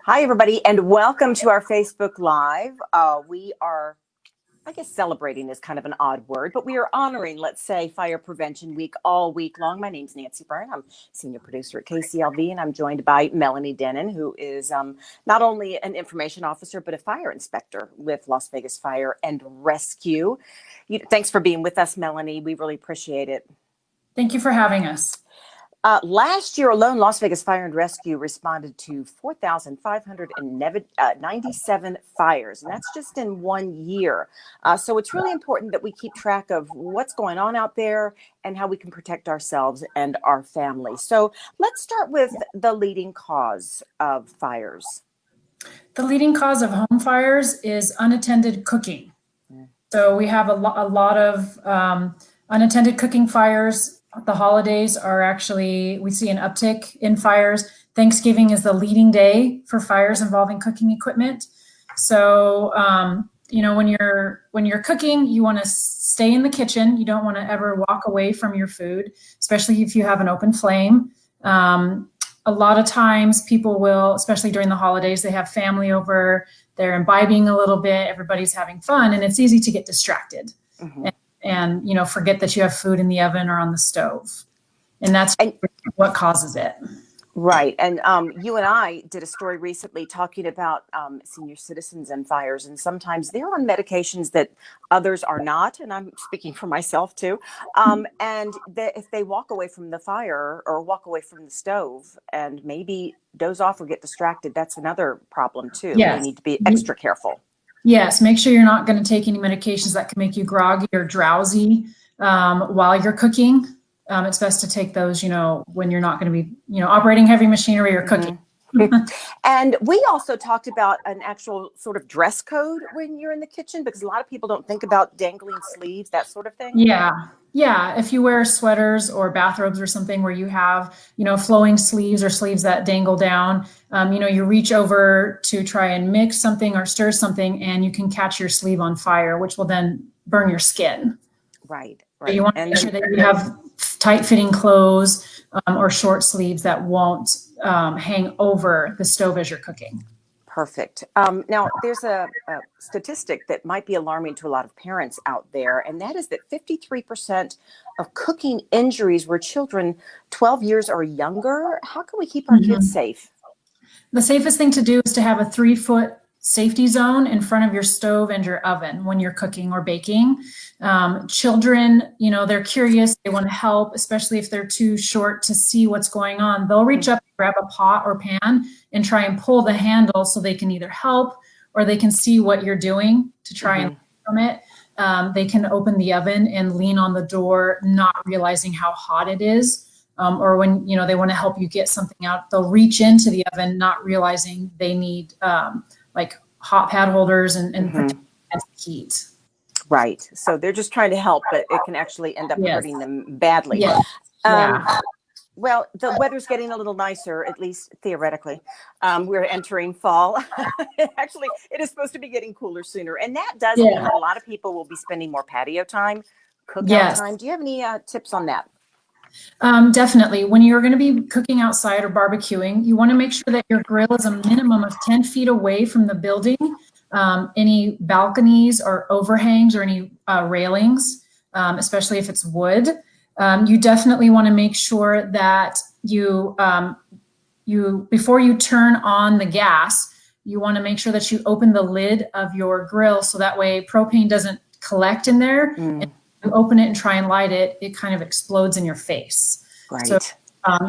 Hi, everybody, and welcome to our Facebook Live. We are, I guess celebrating is kind of an odd word, but we are honoring, let's say, Fire Prevention Week all week long. My name's Nancy Byrne. I'm senior producer at KCLV, and I'm joined by Melanie Dennon, who is not only an information officer, but a fire inspector with Las Vegas Fire and Rescue. Thanks for being with us, Melanie. We really appreciate it. Thank you for having us. Last year alone, Las Vegas Fire and Rescue responded to 4,597 fires, and that's just in 1 year. So it's really important that we keep track of what's going on out there and how we can protect ourselves and our families. So let's start with the leading cause of fires. The leading cause of home fires is unattended cooking. So we have a lot of unattended cooking fires. The holidays are actually, we see an uptick in fires. Thanksgiving is the leading day for fires involving cooking equipment. So, when you're cooking, you want to stay in the kitchen. You don't want to ever walk away from your food, especially if you have an open flame. A lot of times people will, especially during the holidays, they have family over, they're imbibing a little bit, everybody's having fun, and it's easy to get distracted. Mm-hmm. And forget that you have food in the oven or on the stove. And that's what causes it. Right. And you and I did a story recently talking about senior citizens and fires. And sometimes they're on medications that others are not. And I'm speaking for myself, too. And if they walk away from the fire or walk away from the stove and maybe doze off or get distracted, that's another problem, too. Yes. They need to be extra careful. Yes, make sure you're not going to take any medications that can make you groggy or drowsy while you're cooking. It's best to take those, when you're not going to be, operating heavy machinery or cooking. Mm-hmm. And we also talked about an actual sort of dress code when you're in the kitchen, because a lot of people don't think about dangling sleeves, that sort of thing. Yeah. If you wear sweaters or bathrobes or something where you have, flowing sleeves or sleeves that dangle down, you reach over to try and mix something or stir something and you can catch your sleeve on fire, which will then burn your skin. Right. So you want to make sure that you have tight fitting clothes or short sleeves that won't hang over the stove as you're cooking. Perfect. Now, there's a statistic that might be alarming to a lot of parents out there, and that is that 53% of cooking injuries were children 12 years or younger. How can we keep our kids safe? The safest thing to do is to have a 3-foot safety zone in front of your stove and your oven when you're cooking or baking. Children, they're curious, they want to help, especially if they're too short to see what's going on. They'll reach up, grab a pot or pan and try and pull the handle so they can either help or they can see what you're doing to try and from it. They can open the oven and lean on the door, not realizing how hot it is. Or when, they want to help you get something out, they'll reach into the oven, not realizing they need like hot pad holders and protect against heat. Right. So they're just trying to help, but it can actually end up hurting them badly. Yes. Well, the weather's getting a little nicer, at least theoretically. We're entering fall. Actually, it is supposed to be getting cooler sooner. And that does mean that a lot of people will be spending more patio time, cookout time. Do you have any tips on that? Definitely. When you're going to be cooking outside or barbecuing, you want to make sure that your grill is a minimum of 10 feet away from the building, any balconies or overhangs or any railings, especially if it's wood. You definitely want to make sure that you before you turn on the gas, you want to make sure that you open the lid of your grill so that way propane doesn't collect in there. You open it and try and light it, it kind of explodes in your face. Right. So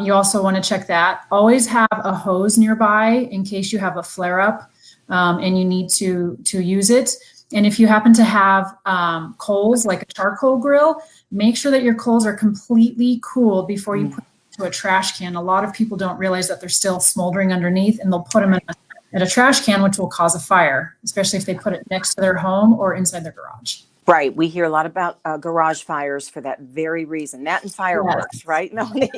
you also want to check that. Always have a hose nearby in case you have a flare up and you need to use it. And if you happen to have coals, like a charcoal grill, make sure that your coals are completely cooled before you put them into a trash can. A lot of people don't realize that they're still smoldering underneath and they'll put them in a trash can, which will cause a fire, especially if they put it next to their home or inside their garage. Right. We hear a lot about garage fires for that very reason. That and fireworks, right, Melanie?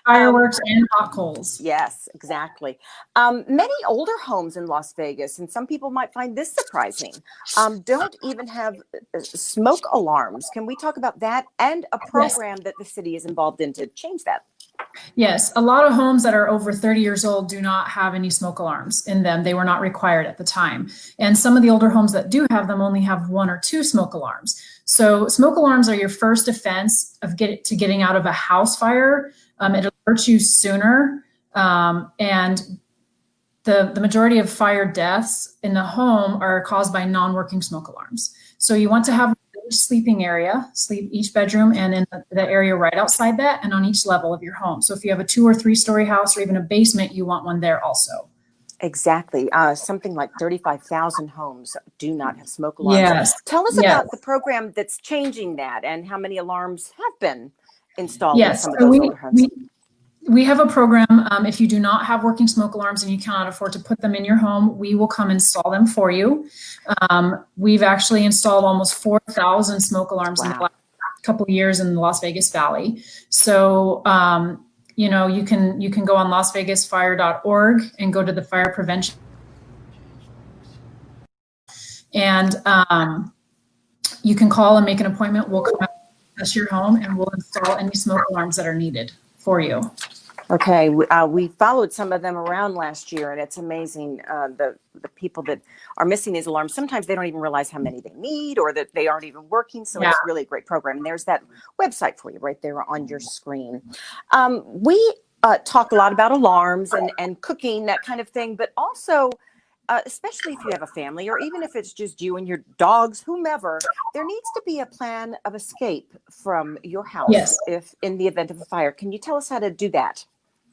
Fireworks and hot coals. Yes, exactly. Many older homes in Las Vegas, and some people might find this surprising, don't even have smoke alarms. Can we talk about that and a program that the city is involved in to change that? Yes, a lot of homes that are over 30 years old do not have any smoke alarms in them. They were not required at the time. And some of the older homes that do have them only have 1 or 2 smoke alarms. So smoke alarms are your first offense of getting out of a house fire. It alerts you sooner. And the majority of fire deaths in the home are caused by non-working smoke alarms. So you want to have a sleeping area, each bedroom, and in the area right outside that, and on each level of your home. So if you have a 2 or 3 story house or even a basement, you want one there also. Exactly. Something like 35,000 homes do not have smoke alarms. Yes. Tell us Yes. about the program that's changing that and how many alarms have been installed in Yes. some of those older homes. We have a program. If you do not have working smoke alarms and you cannot afford to put them in your home, we will come install them for you. We've actually installed almost 4,000 smoke alarms in the last couple of years in the Las Vegas Valley. So, you know, you can go on lasvegasfire.org and go to the fire prevention. And you can call and make an appointment. We'll come out to your home and we'll install any smoke alarms that are needed for you. Okay, we followed some of them around last year, and it's amazing the people that are missing these alarms. Sometimes they don't even realize how many they need or that they aren't even working. So it's really a great program. And there's that website for you right there on your screen. We talk a lot about alarms and cooking, that kind of thing, but also especially if you have a family or even if it's just you and your dogs, whomever, there needs to be a plan of escape from your house if in the event of a fire. Can you tell us how to do that?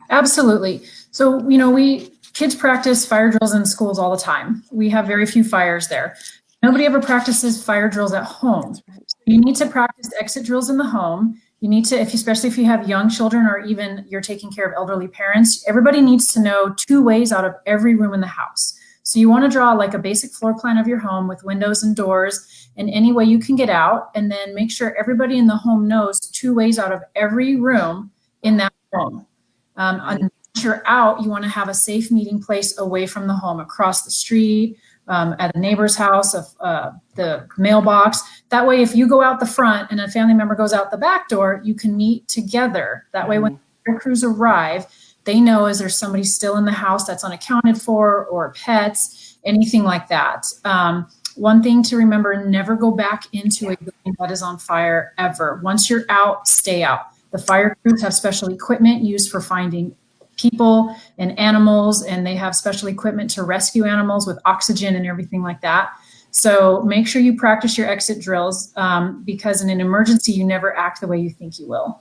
Absolutely. So, you know, kids practice fire drills in schools all the time. We have very few fires there. Nobody ever practices fire drills at home. So you need to practice exit drills in the home. You need to, especially if you have young children or even you're taking care of elderly parents, everybody needs to know 2 ways out of every room in the house. So you want to draw like a basic floor plan of your home with windows and doors and any way you can get out, and then make sure everybody in the home knows 2 ways out of every room in that home. Once you're out, you want to have a safe meeting place away from the home, across the street, at a neighbor's house, of the mailbox. That way, if you go out the front and a family member goes out the back door, you can meet together. That way, when fire crews arrive, they know is there somebody still in the house that's unaccounted for, or pets, anything like that. One thing to remember, never go back into a building that is on fire ever. Once you're out, stay out. The fire crews have special equipment used for finding people and animals, and they have special equipment to rescue animals with oxygen and everything like that. So make sure you practice your exit drills, because in an emergency, you never act the way you think you will.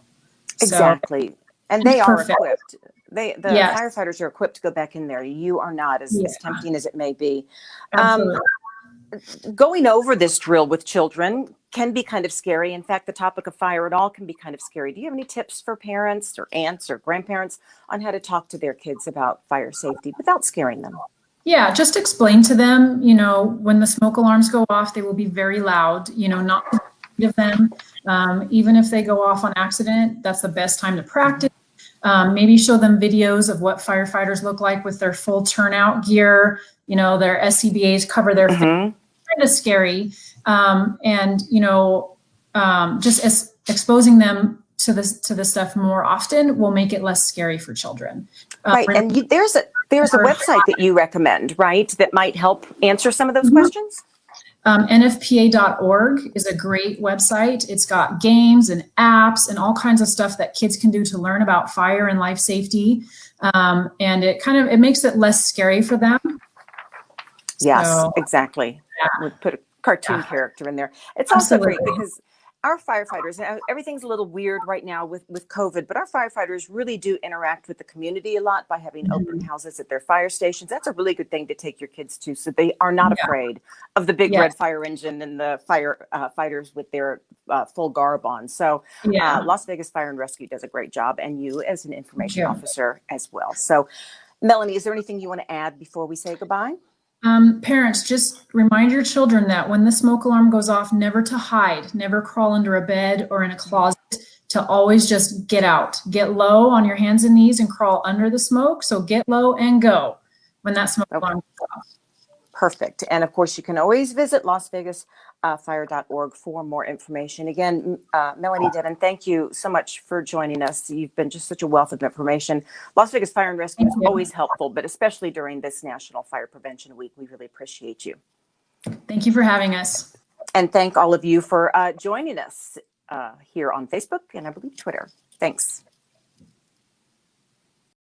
Exactly. So, and they are perfect. Equipped. The firefighters are equipped to go back in there. You are not, as tempting as it may be. Absolutely. Going over this drill with children can be kind of scary. In fact, the topic of fire at all can be kind of scary. Do you have any tips for parents or aunts or grandparents on how to talk to their kids about fire safety without scaring them? Yeah, just explain to them, you know, when the smoke alarms go off, they will be very loud, you know, not to give them, even if they go off on accident, that's the best time to practice. Maybe show them videos of what firefighters look like with their full turnout gear, you know, their SCBAs cover their face. Kind of scary. And, you know, just exposing them to this stuff more often will make it less scary for children. Right. And there's a website that you recommend, right, that might help answer some of those questions? NFPA.org is a great website. It's got games and apps and all kinds of stuff that kids can do to learn about fire and life safety. And it makes it less scary for them. Yes, so, exactly. We'll put a cartoon character in there. It's also great because our firefighters, everything's a little weird right now with COVID, but our firefighters really do interact with the community a lot by having open houses at their fire stations. That's a really good thing to take your kids to, so they are not afraid of the big red fire engine and the fighters with their full garb on. So Las Vegas Fire and Rescue does a great job, and you as an information officer as well. So Melanie, is there anything you want to add before we say goodbye? Parents, just remind your children that when the smoke alarm goes off, never to hide, never crawl under a bed or in a closet, to always just get out, get low on your hands and knees and crawl under the smoke. So get low and go when that smoke alarm goes off. Perfect. And of course, you can always visit Las Vegas fire.org for more information. Again, Melanie Dennon, thank you so much for joining us. You've been just such a wealth of information. Las Vegas Fire and Rescue is always helpful, but especially during this National Fire Prevention Week, we really appreciate you. Thank you for having us. And thank all of you for joining us here on Facebook and I believe Twitter. Thanks.